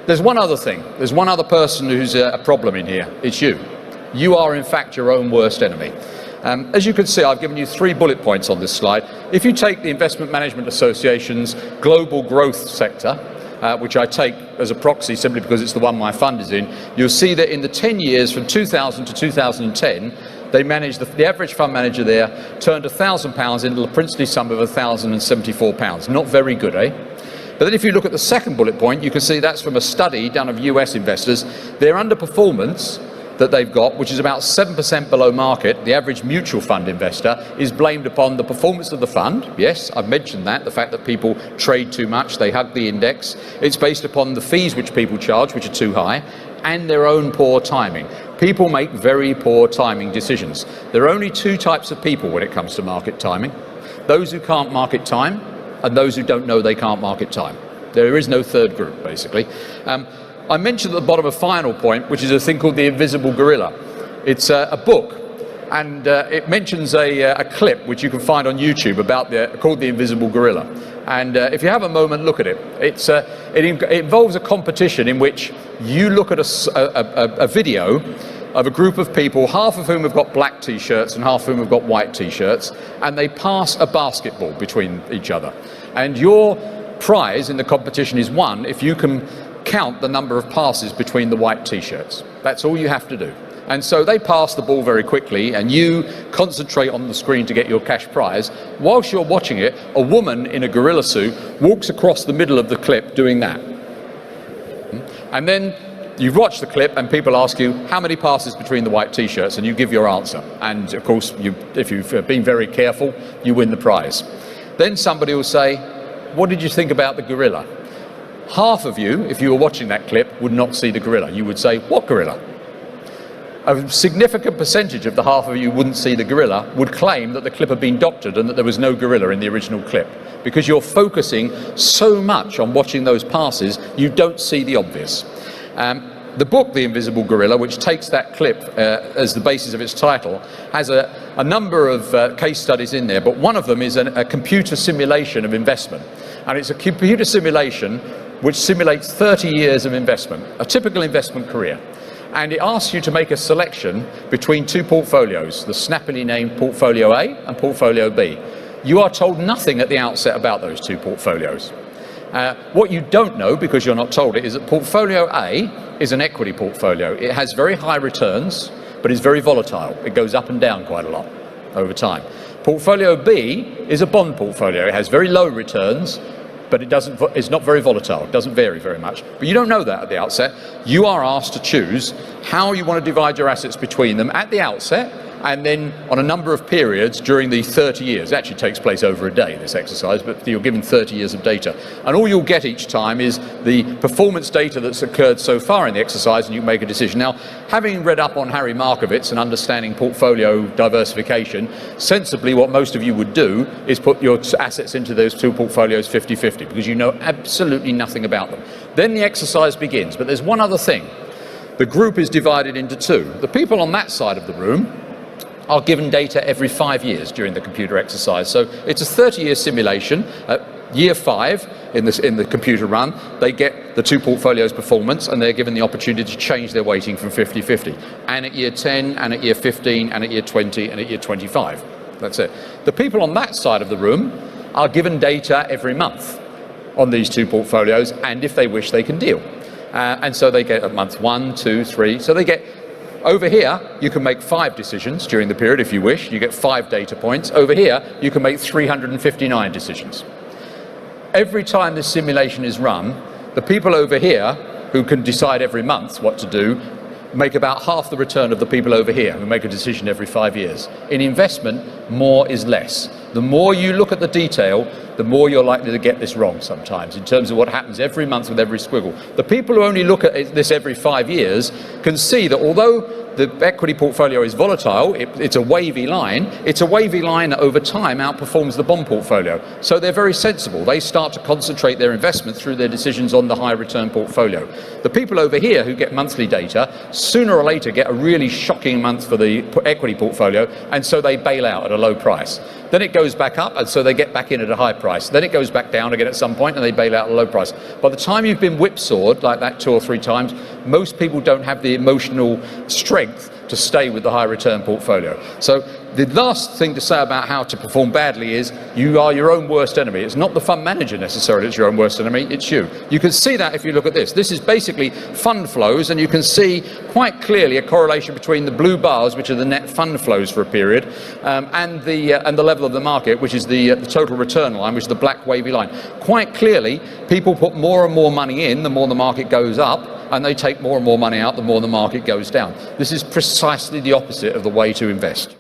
there's one other thing. There's one other person who's a problem in here. It's you. You are, in fact, your own worst enemy. As you can see, I've given you 3 bullet points on this slide. If you take the Investment Management Association's global growth sector, which I take as a proxy simply because it's the one my fund is in, you'll see that in the 10 years from 2000 to 2010, they managed, the average fund manager there turned £1,000 into a princely sum of £1,074. Not very good, eh? But then if you look at the second bullet point, you can see that's from a study done of US investors. Their underperformance that they've got, which is about 7% below market, the average mutual fund investor, is blamed upon the performance of the fund. Yes, I've mentioned that, the fact that people trade too much, they hug the index. It's based upon the fees which people charge, which are too high, and their own poor timing. People make very poor timing decisions. There are only 2 types of people when it comes to market timing. Those who can't market time, and those who don't know they can't market time. There is no third group, basically. I mentioned at the bottom a final point, which is a thing called The Invisible Gorilla. It's a book, and it mentions a clip which you can find on YouTube about called The Invisible Gorilla. And if you have a moment, look at it. It involves a competition in which you look at a video of a group of people, half of whom have got black t-shirts and half of whom have got white t-shirts, and they pass a basketball between each other. And your prize in the competition is won if you can count the number of passes between the white t-shirts. That's all you have to do. And so they pass the ball very quickly, and you concentrate on the screen to get your cash prize. Whilst you're watching it, a woman in a gorilla suit walks across the middle of the clip doing that. And then you've watched the clip and people ask you, how many passes between the white t-shirts? And you give your answer. And of course, if you've been very careful, you win the prize. Then somebody will say, what did you think about the gorilla? Half of you, if you were watching that clip, would not see the gorilla. You would say, what gorilla? A significant percentage of the half of you wouldn't see the gorilla would claim that the clip had been doctored and that there was no gorilla in the original clip. Because you're focusing so much on watching those passes, you don't see the obvious. The book, The Invisible Gorilla, which takes that clip as the basis of its title, has a number of case studies in there, but one of them is a computer simulation of investment. And it's a computer simulation which simulates 30 years of investment, a typical investment career. And it asks you to make a selection between 2 portfolios, the snappily named Portfolio A and Portfolio B. You are told nothing at the outset about those 2 portfolios. What you don't know, because you're not told it, is that Portfolio A is an equity portfolio. It has very high returns, but is very volatile. It goes up and down quite a lot over time. Portfolio B is a bond portfolio. It has very low returns, but it's not very volatile. It doesn't vary very much. But you don't know that at the outset. You are asked to choose how you want to divide your assets between them at the outset, and then on a number of periods during the 30 years. It actually takes place over a day, this exercise, but you're given 30 years of data. And all you'll get each time is the performance data that's occurred so far in the exercise, and you make a decision. Now, having read up on Harry Markowitz and understanding portfolio diversification, sensibly what most of you would do is put your assets into those 2 portfolios 50-50, because you know absolutely nothing about them. Then the exercise begins, but there's one other thing. The group is divided into 2. The people on that side of the room are given data every 5 years during the computer exercise. So it's a 30-year simulation. At year 5 in the computer run, they get the 2 portfolios performance, and they're given the opportunity to change their weighting from 50-50. And at year 10, and at year 15, and at year 20, and at year 25. That's it. The people on that side of the room are given data every month on these 2 portfolios, and if they wish, they can deal. And so they get at month 1, 2, 3. So they get. Over here, you can make 5 decisions during the period if you wish. You get 5 data points. Over here, you can make 359 decisions. Every time this simulation is run, the people over here, who can decide every month what to do, make about half the return of the people over here, who make a decision every 5 years. In investment, more is less. The more you look at the detail, the more you're likely to get this wrong sometimes, in terms of what happens every month with every squiggle. The people who only look at this every 5 years can see that although the equity portfolio is volatile, it's a wavy line that over time outperforms the bond portfolio. So they're very sensible. They start to concentrate their investment through their decisions on the high return portfolio. The people over here who get monthly data, sooner or later get a really shocking month for the equity portfolio, and so they bail out at a low price. Then it goes back up, and so they get back in at a high price. price. Then it goes back down again at some point and they bail out at a low price. By the time you've been whipsawed like that 2 or 3 times, most people don't have the emotional strength to stay with the high return portfolio. So the last thing to say about how to perform badly is you are your own worst enemy. It's not the fund manager necessarily that's your own worst enemy, it's you. You can see that if you look at this. This is basically fund flows, and you can see quite clearly a correlation between the blue bars, which are the net fund flows for a period, and the level of the market, which is the total return line, which is the black wavy line. Quite clearly, people put more and more money in the more the market goes up, and they take more and more money out the more the market goes down. This is precisely the opposite of the way to invest.